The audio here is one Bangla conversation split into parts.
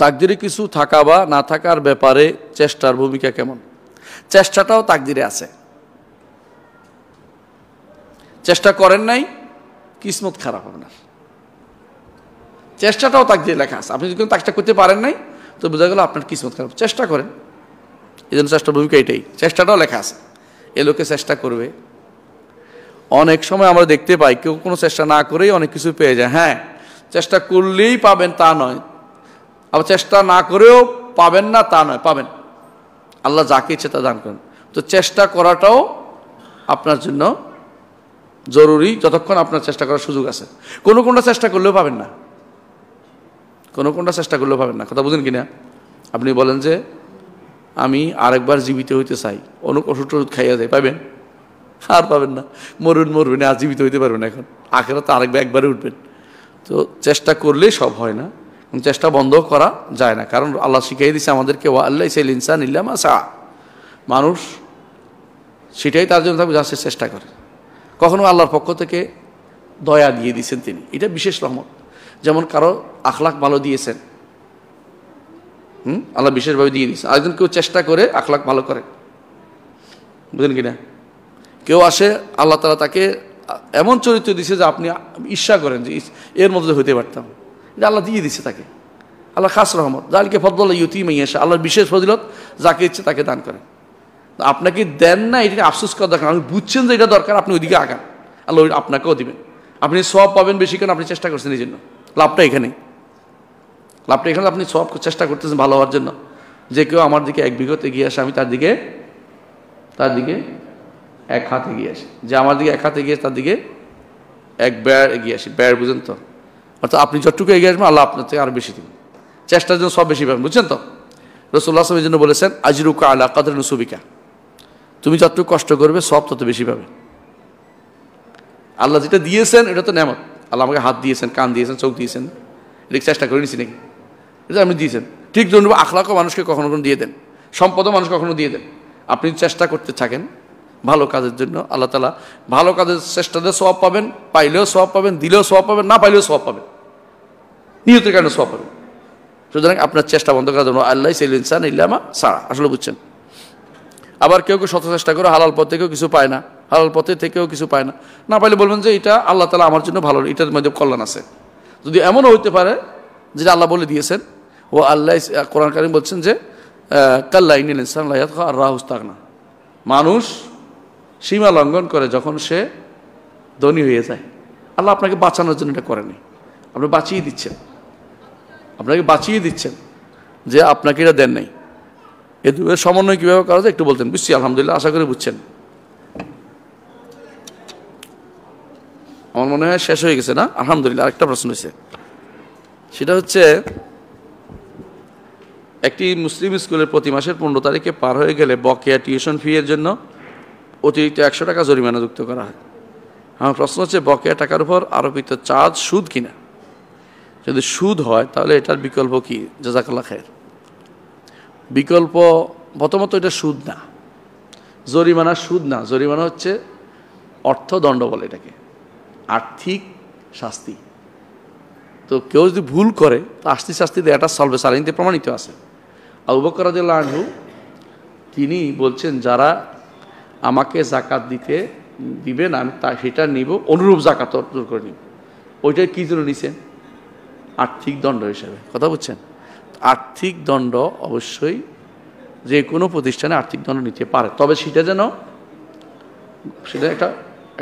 তাকদিরে কিছু থাকা বা না থাকার ব্যাপারে চেষ্টার ভূমিকা কেমন? চেষ্টাটাও তাকদিরে আছে। চেষ্টা করেন নাই, কিসমত খারাপ হবে না। চেষ্টাটাও তাকদিরে লেখা আছে। আপনি যদি চেষ্টা করতে পারেন নাই, তো বোঝা গেল আপনার কিসমত খারাপ। চেষ্টা করেন, এই জন্য চেষ্টার ভূমিকা এটাই। চেষ্টাটাও লেখা আছে। এ লোকে চেষ্টা করবে। অনেক সময় আমরা দেখতে পাই কেউ কোনো চেষ্টা না করেই অনেক কিছু পেয়ে যায়। হ্যাঁ, চেষ্টা করলেই পাবেন তা নয়, আবার চেষ্টা না করেও পাবেন না তা নয়, পাবেন। আল্লাহ যাকে ইচ্ছে তা দান করেন। তো চেষ্টা করাটাও আপনার জন্য জরুরি, যতক্ষণ আপনার চেষ্টা করার সুযোগ আছে। কোনটা চেষ্টা করলেও পাবেন না, কোনটা চেষ্টা করলেও পাবেন না। কথা বুঝেন কিনা? আপনি বলেন যে আমি আরেকবার জীবিত হইতে চাই, ওষুধ টষুধ খাইয়া যায়, পাবেন? আর পাবেন না। মরবেন, আর জীবিত হইতে পারবেন না। এখন আখেরাতে একবারে উঠবেন। তো চেষ্টা করলেই সব হয় না, চেষ্টা বন্ধ করা যায় না। কারণ আল্লাহ শিখিয়ে দিয়েছে আমাদেরকে, ওয়া আল্লাহ ইসাইল ইনসান ইল্লা মা সা, মানুষ সেটাই তার জন্য থাকবে যা সে চেষ্টা করে। কখনো আল্লাহর পক্ষ থেকে দয়া দিয়ে দিয়েছেন তিনি, এটা বিশেষ রহমত। যেমন কারো আখলাক ভালো দিয়েছেন, আল্লাহ বিশেষভাবে দিয়ে দিয়েছেন। আরেকজন কেউ চেষ্টা করে আখলাক ভালো করে, বুঝলেন কিনা? কেউ আসে, আল্লাহ তাআলা তাকে এমন চরিত্র দিয়েছে যে আপনি ঈর্ষা করেন যে এর মধ্যে হইতে পারতাম। এটা আল্লাহ দিয়ে দিচ্ছে তাকে, আল্লাহ খাস রহমত। যালিকা ফাদলুল্লাহি ইউতিহি মান ইয়াশা, আল্লাহর বিশেষ ফজিলত, যাকে ইচ্ছে তাকে দান করেন। আপনাকে দেন না, এটা আফসোস করা দরকার। আপনি বুঝছেন যে এটা দরকার, আপনি ওইদিকে আগান, আল্লাহ আপনাকেও দিবেন। আপনি সওয়াব পাবেন বেশি, কারণ আপনি চেষ্টা করছেন এই জন্য। লাভটা এখানে, আপনি সওয়াব চেষ্টা করতেছেন ভালো হওয়ার জন্য। যে কেউ আমার দিকে এক বিঘত এগিয়ে আসে, আমি তার দিকে এক হাত এগিয়ে আসি। যে আমার দিকে এক হাত এগিয়ে, তার দিকে এক বেড় এগিয়ে আসি। বেড় বুঝেন তো? অর্থাৎ আপনি যতটুকু এগিয়ে আসবেন, আল্লাহ আপনার থেকে আরো বেশি দিবেন। চেষ্টার জন্য সব বেশি পাবেন, বুঝছেন তো? রাসূলুল্লাহ সাল্লাল্লাহু আলাইহি ওয়াসাল্লাম জন্য বলেছেন, আজরুকা আলা কদরি নুসুবিকা, তুমি যতটুকু কষ্ট করবে সব তত বেশি পাবে। আল্লাহ যেটা দিয়েছেন এটা তো নেয়ামত। আল্লাহ আমাকে হাত দিয়েছেন, কান দিয়েছেন, চোখ দিয়েছেন, এটা চেষ্টা করে নিছি নাকি? এটা আপনি দিয়েছেন। ঠিক জন্য আখলাকও মানুষকে কখনো কখনো দিয়ে দেন, সম্পদও মানুষ কখনো দিয়ে দেন। আপনি চেষ্টা করতে থাকেন ভালো কাজের জন্য, আল্লাহ তাআলা ভালো কাজের চেষ্টাতে সওয়াব পাবেন, পাইলেও সওয়াব পাবেন, দিলেও সওয়াব পাবেন, না পাইলেও সওয়াব পাবেন, নিয়তের কারণে সওয়াব পাবেন। সুতরাং আপনার চেষ্টা বন্ধ করার জন্য আল্লাহ ইসাইল ইনসান ইল্লা মা সা, আসলে বুঝছেন? আবার কেউ শত চেষ্টা করে হালাল পথ থেকেও কিছু পায় না, হালাল পথে থেকেও কিছু পায় না, না পাইলে বলবেন যে এটা আল্লাহ তাআলা আমার জন্য ভালো, এটার মধ্যে কল্যাণ আছে। যদি এমনও হইতে পারে যেটা আল্লাহ বলে দিয়েছেন, ও আল্লাহ কোরআন কারীম বলছেন যে কাল্লা ইন্নাল ইনসানা লা ইয়াতগা আর রাআহু ইসতাগনা, মানুষ সীমা লঙ্ঘন করে যখন সে ধনী হয়ে যায়। আল্লাহ আপনাকে বাঁচানোর জন্য এটা করেনি, আপনি বাঁচিয়ে দিচ্ছেন, আপনাকে বাঁচিয়ে দিচ্ছেন, যে আপনাকে এটা দেন নাই। এর সমন্বয় কীভাবে করা যায় একটু বলতেন? বুঝছি, আলহামদুলিল্লাহ, আশা করি বুঝছেন। আমার মনে হয় শেষ হয়ে গেছে না? আলহামদুলিল্লাহ। আরেকটা প্রশ্ন হয়েছে, সেটা হচ্ছে একটি মুসলিম স্কুলের প্রতি মাসের 15 তারিখে পার হয়ে গেলে বকেয়া টিউশন ফি এর জন্য অতিরিক্ত 100 টাকা জরিমানা যুক্ত করা হয়। আমার প্রশ্ন হচ্ছে, বকেয়া টাকার উপর আরোপিত চার্জ সুদ কিনা? যদি সুদ হয় তাহলে এটার বিকল্প কি? জাযাকাল্লাহ খায়ের। বিকল্প প্রথমত এটা সুদ না, জরিমানা সুদ না, জরিমানা হচ্ছে অর্থদণ্ড বলে এটাকে, আর্থিক শাস্তি। তো কেউ যদি ভুল করে তো শাস্তি দেয়, এটা সলবে সালাইনতে প্রমাণিত আছে। আবু বকর রাদিয়াল্লাহু আনহু তিনি বলছেন, যারা আমাকে জাকাত দিবেন আমি সেটা নিব, অনুরূপ জাকাত অর্জন করে নিব। ওইটাই কী জন্য নিছেন? আর্থিক দণ্ড হিসাবে। কথা বুঝছেন? আর্থিক দণ্ড অবশ্যই যে কোনো প্রতিষ্ঠানে আর্থিক দণ্ড নিতে পারে, তবে সেটা যেন সেটা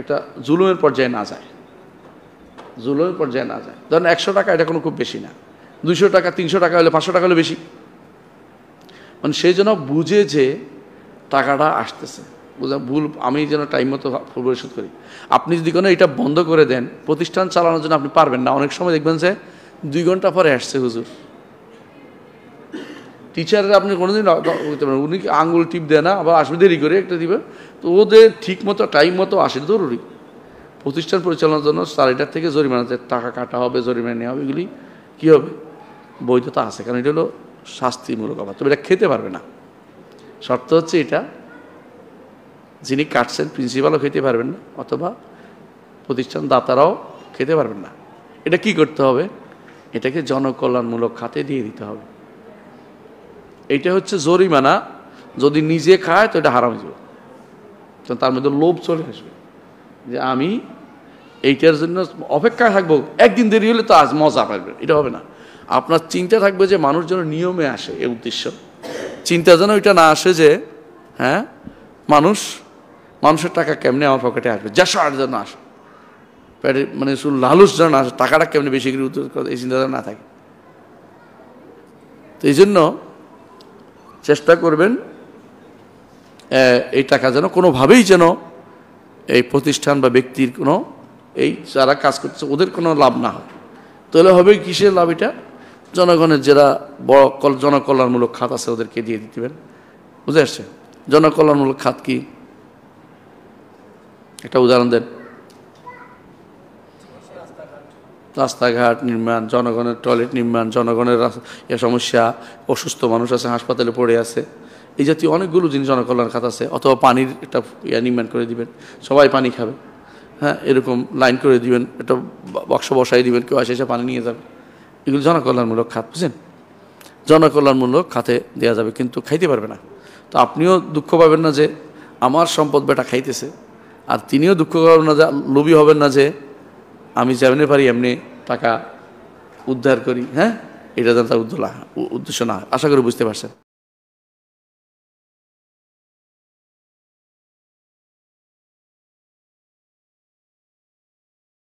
একটা জুলুমের পর্যায়ে না যায়, জুলুমের পর্যায়ে না যায়। ধরেন 100 টাকা, এটা কোনো খুব বেশি না, 200 টাকা 300 টাকা হলে 500 টাকা হলে বেশি, মানে সেই জন্য বুঝে যে টাকাটা আসতেছে, ভুল আমি যেন টাইম মতো পরিশোধ করি। আপনি যদি কোনো এটা বন্ধ করে দেন, প্রতিষ্ঠান চালানোর জন্য আপনি পারবেন না। অনেক সময় দেখবেন যে 2 ঘন্টা পরে আসছে হুজুর। টিচাররা আপনি কোনোদিন উনি আঙুল টিপ দেয় না, আবার আসবে দেরি করে একটা দিবে, তো ওদের ঠিক মতো টাইম মতো আসে জরুরি। প্রতিষ্ঠান পরিচালনার জন্য স্যালারিটার থেকে জরিমানাতে টাকা কাটা হবে, জরিমানা নেওয়া হবে, এগুলি কী হবে? বৈধতা আছে, কারণ এটা হলো শাস্তিমূলক অপরাধ। তবে এটা খেতে পারবে না। শর্ত হচ্ছে এটা যিনি কাটছেন প্রিন্সিপালও খেতে পারবেন না, অথবা প্রতিষ্ঠান দাতারাও খেতে পারবেন না। এটা কি করতে হবে? এটাকে জনকল্যাণমূলক খাতে দিয়ে দিতে হবে। এইটা হচ্ছে জরিমানা। যদি নিজে খায় তো এটা হারাম হয়ে যাবে, তো তার মধ্যে লোভ চলে আসবে যে আমি এইটার জন্য অপেক্ষায় থাকবো, একদিন দেরি হলে তো আজ মজা পাবে, এটা হবে না। আপনার চিন্তা থাকবে যে মানুষ যেন নিয়মে আসে, এই উদ্দেশ্য। চিন্তা যেন ওইটা না আসে যে হ্যাঁ মানুষের টাকা কেমনে আমার পকেটে আসবে, আর যেন আসে, মানে শুধু লালুস যেন আসে, টাকাটা কেমনে বেশি করে উত্তর করে, এই চিন্তা যেন না থাকে। তো এই জন্য চেষ্টা করবেন এই টাকা যেন কোনোভাবেই যেন এই প্রতিষ্ঠান বা ব্যক্তির কোনো, এই যারা কাজ করছে ওদের কোনো লাভ না হয়। তাহলে হবে কিসের লাভ? এটা জনগণের যারা বড় জনকল্যাণমূলক খাত আছে ওদেরকে দিয়ে দিতেবেন। বুঝে আসছে? জনকল্যাণমূলক খাত কি? একটা উদাহরণ দেন। রাস্তাঘাট নির্মাণ, জনগণের টয়লেট নির্মাণ, জনগণের সমস্যা, অসুস্থ মানুষ আছে হাসপাতালে পড়ে আছে, এই জাতীয় অনেকগুলো জিনিস জনকল্যাণ খাত আছে। অথবা পানির একটা নির্মাণ করে দিবেন, সবাই পানি খাবে, হ্যাঁ, এরকম লাইন করে দিবেন, একটা বক্স বসাই দিবেন, কেউ এসে পানি নিয়ে যাবে। এগুলো জনকল্যাণমূলক খাত, বুঝছেন? জনকল্যাণমূলক খাতে দেওয়া যাবে, কিন্তু খাইতে পারবে না। তো আপনিও দুঃখ পাবেন না যে আমার সম্পদ বেটা খাইতেছে, আর তিনিও দুঃখ পাবেন না যে, লোভী হবেন না যে আমি যেমনি পারি এমনি টাকা উদ্ধার করি, হ্যাঁ, এটা যেন তার উদ্দেশ্য না। আশা করি বুঝতে পারছেন।